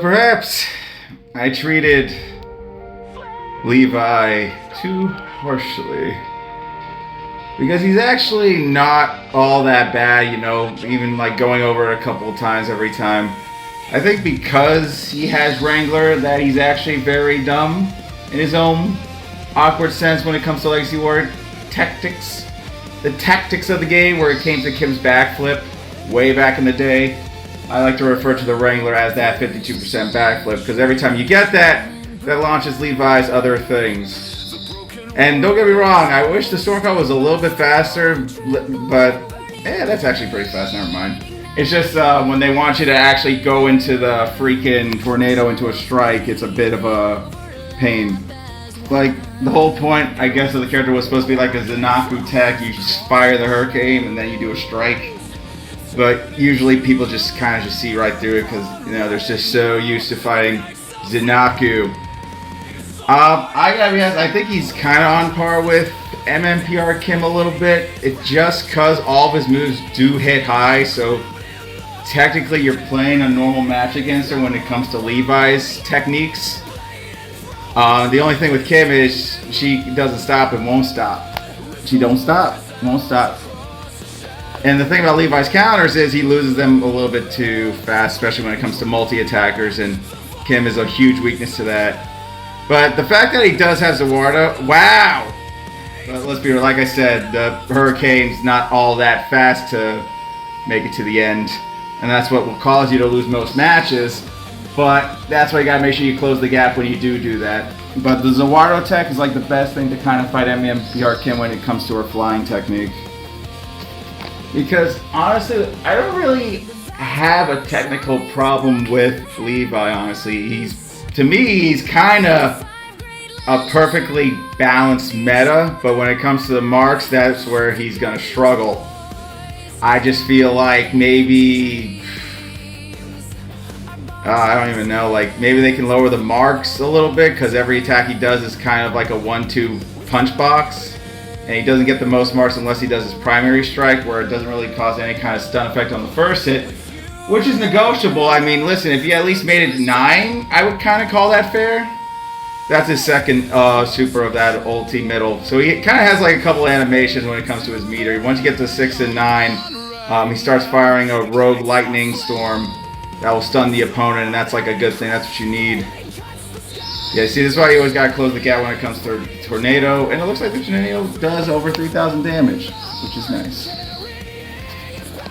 perhaps I treated Levi too harshly. Because he's actually not all that bad, you know, even like going over it a couple of times every time. I think because he has Wrangler that he's actually very dumb in his own awkward sense when it comes to Legacy Warrior tactics. The tactics of the game where it came to Kim's backflip way back in the day. I like to refer to the Wrangler as that 52% backflip because every time you get that, that launches Levi's other things. And don't get me wrong, I wish the Stormcloud was a little bit faster, but that's actually pretty fast, never mind. It's just when they want you to actually go into the freaking tornado into a strike, it's a bit of a pain. Like, the whole point, I guess, of the character was supposed to be like a Zanaku tech. You just fire the hurricane and then you do a strike. But usually people just kind of just see right through it because, you know, they're just so used to fighting Zanaku. I gotta be honest, I think he's kind of on par with MMPR Kim a little bit. It's just because all of his moves do hit high, so technically you're playing a normal match against her when it comes to Levi's techniques. The only thing with Kim is she doesn't stop and won't stop. She don't stop, won't stop. And the thing about Levi's counters is he loses them a little bit too fast, especially when it comes to multi-attackers, and Kim is a huge weakness to that. But the fact that he does have Zawarda, wow! But let's be real, like I said, the Hurricane's not all that fast to make it to the end. And that's what will cause you to lose most matches. But that's why you gotta make sure you close the gap when you do that. But the Zawardo tech is like the best thing to kind of fight MMPR Kim when it comes to her flying technique. Because honestly, I don't really have a technical problem with Levi, honestly. To me, he's kind of a perfectly balanced meta, but when it comes to the marks, that's where he's going to struggle. I just feel like maybe, I don't even know, like maybe they can lower the marks a little bit because every attack he does is kind of like a 1-2 punch box. And he doesn't get the most marks unless he does his primary strike, where it doesn't really cause any kind of stun effect on the first hit. Which is negotiable. I mean, listen, if you at least made it 9, I would kind of call that fair. That's his second super of that ulti middle. So he kind of has like a couple animations when it comes to his meter. Once you get to 6 and 9, he starts firing a rogue lightning storm that will stun the opponent, and that's like a good thing. That's what you need. Yeah, see, this is why you always got to close the gap when it comes to tornado. And it looks like the tornado does over 3,000 damage, which is nice.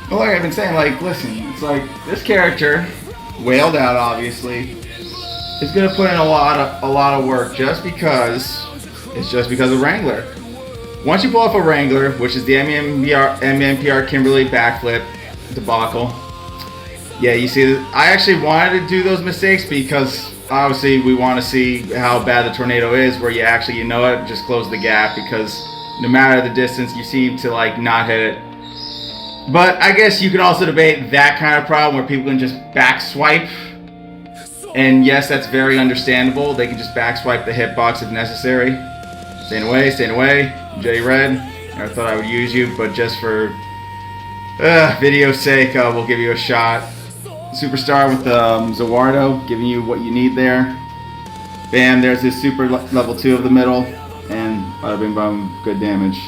But like I've been saying, like, listen, it's like this character, wailed out obviously, is gonna put in a lot of work just because of Wrangler. Once you pull off a Wrangler, which is the MMPR Kimberly backflip debacle, yeah, you see, I actually wanted to do those mistakes because obviously we want to see how bad the tornado is, where you actually, you know what, just close the gap because no matter the distance, you seem to like not hit it. But I guess you could also debate that kind of problem where people can just back swipe. And yes, that's very understandable. They can just back swipe the hitbox if necessary. Staying away. J Red. I thought I would use you, but just for video's sake, we'll give you a shot. Superstar with Zawardo, giving you what you need there. Bam, there's his super level 2 of the middle. And bada bing bum, good damage.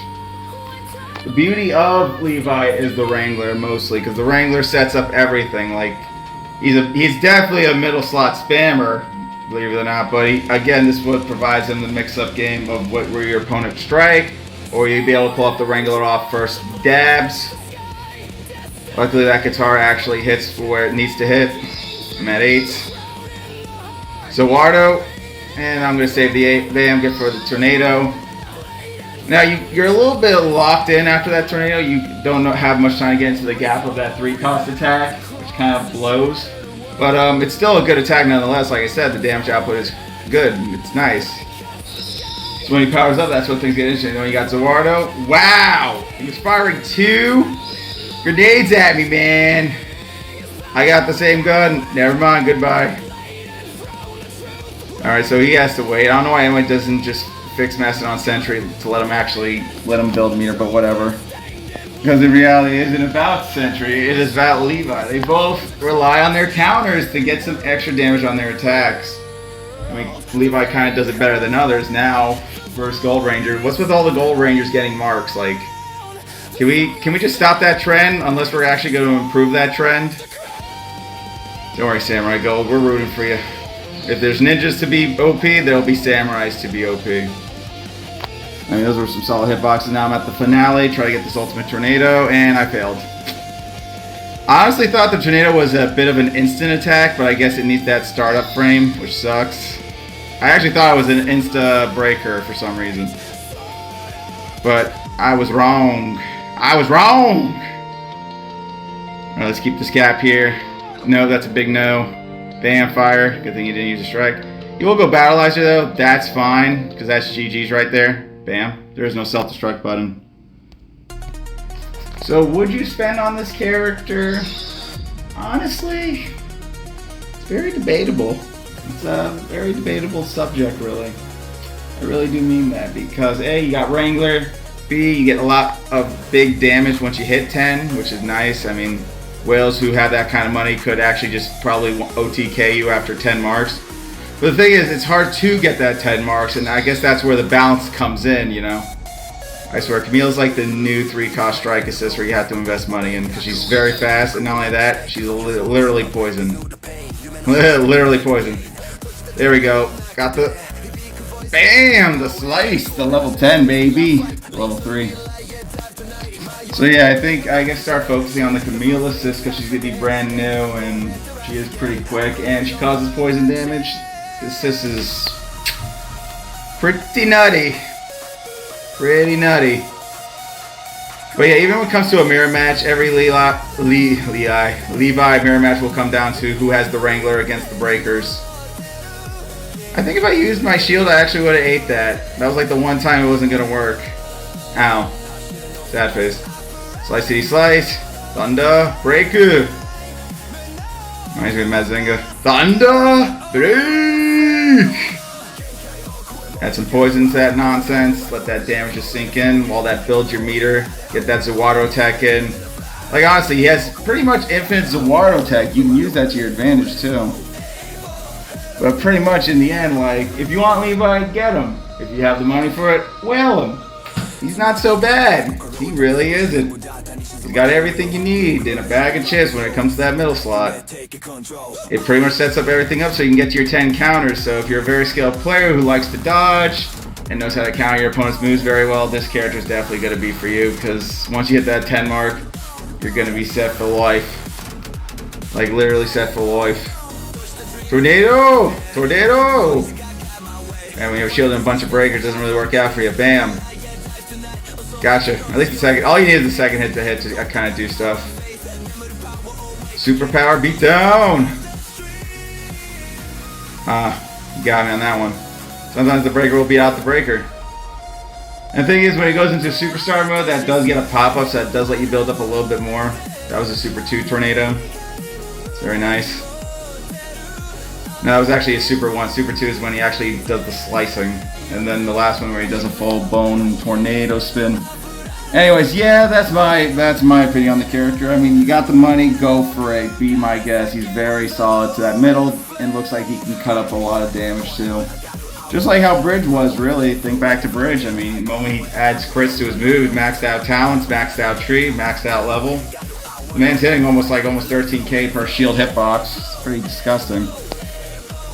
The beauty of Levi is the Wrangler mostly, because the Wrangler sets up everything. Like, he's definitely a middle slot spammer, believe it or not. But again, this is what provides him the mix-up game of where your opponent strike, or you'd be able to pull up the Wrangler off first dabs. Luckily, that guitar actually hits where it needs to hit. I'm at 8. Zawardo, and I'm going to save the 8 bam, get for the tornado. Now, you're a little bit locked in after that tornado. You don't have much time to get into the gap of that 3-cost attack, which kind of blows. But it's still a good attack nonetheless. Like I said, the damage output is good. It's nice. So when he powers up, that's when things get interesting. When you got Zawardo, wow! He was firing 2 grenades at me, man. I got the same gun. Never mind, goodbye. Alright, so he has to wait. I don't know why anyone doesn't just fix Mastodon Sentry to let him build a meter, but whatever. Because in reality, it isn't about Sentry, it is about Levi. They both rely on their counters to get some extra damage on their attacks. I mean, Levi kind of does it better than others now versus Gold Ranger. What's with all the Gold Rangers getting marks? Like, can we just stop that trend unless we're actually going to improve that trend? Don't worry, Samurai Gold, we're rooting for you. If there's ninjas to be OP, there'll be samurais to be OP. I mean, those were some solid hitboxes. Now I'm at the finale, try to get this ultimate tornado, and I failed. I honestly thought the tornado was a bit of an instant attack, but I guess it needs that startup frame, which sucks. I actually thought it was an insta breaker for some reason. But I was wrong. I was wrong! Alright, let's keep this gap here. No, that's a big no. Bam, fire. Good thing you didn't use a strike. You will go Battleizer though, that's fine, because that's GG's right there. Bam. There is no self-destruct button. So would you spend on this character? Honestly, it's very debatable. It's a very debatable subject, really. I really do mean that, because A, you got Wrangler, B, you get a lot of big damage once you hit 10, which is nice. I mean, whales who have that kind of money could actually just probably OTK you after 10 marks. But the thing is, it's hard to get that 10 marks, and I guess that's where the balance comes in, you know? I swear, Camille's like the new 3-cost strike assist where you have to invest money in, because she's very fast, and not only that, she's literally poison. Literally poison. There we go. Got the... Bam! The slice! The level 10, baby! Level 3. So yeah, I guess start focusing on the Camille assist, because she's going to be brand new, and she is pretty quick, and she causes poison damage. This is pretty nutty. Pretty nutty. But yeah, even when it comes to a mirror match, every Levi mirror match will come down to who has the Wrangler against the Breakers. I think if I used my shield, I actually would have ate that. That was like the one time it wasn't going to work. Ow. Sad face. Slice City Slice. Thunder. Breaker. Reminds me of Mazinga. Thunder. Break. Add some poison to that nonsense. Let that damage just sink in while that builds your meter. Get that Zawato tech in. Like honestly, he has pretty much infinite Zawato tech. You can use that to your advantage too. But pretty much in the end, like, if you want Levi, get him. If you have the money for it, whale him. He's not so bad. He really isn't. He's got everything you need in a bag of chips when it comes to that middle slot. It pretty much sets up everything up so you can get to your 10 counters. So if you're a very skilled player who likes to dodge and knows how to counter your opponent's moves very well, this character is definitely going to be for you, because once you hit that 10 mark, you're going to be set for life. Like literally set for life. Tornado! Tornado! And when you're shielding a bunch of breakers, it doesn't really work out for you. Bam! Gotcha. At least the second. All you need is the second hit to hit to kind of do stuff. Superpower beatdown! You got me on that one. Sometimes the breaker will beat out the breaker. And the thing is, when it goes into superstar mode, that does get a pop-up, so that does let you build up a little bit more. That was a Super 2 tornado. It's very nice. No, it was actually a Super 1. Super 2 is when he actually does the slicing. And then the last one where he does a full bone tornado spin. Anyways, yeah, that's my opinion on the character. I mean, you got the money, go for it. Be my guess. He's very solid to that middle, and looks like he can cut up a lot of damage too. Just like how Bridge was, really. Think back to Bridge. I mean, the moment he adds crits to his moves, maxed out talents, maxed out tree, maxed out level. The man's hitting almost 13k per shield hitbox. It's pretty disgusting.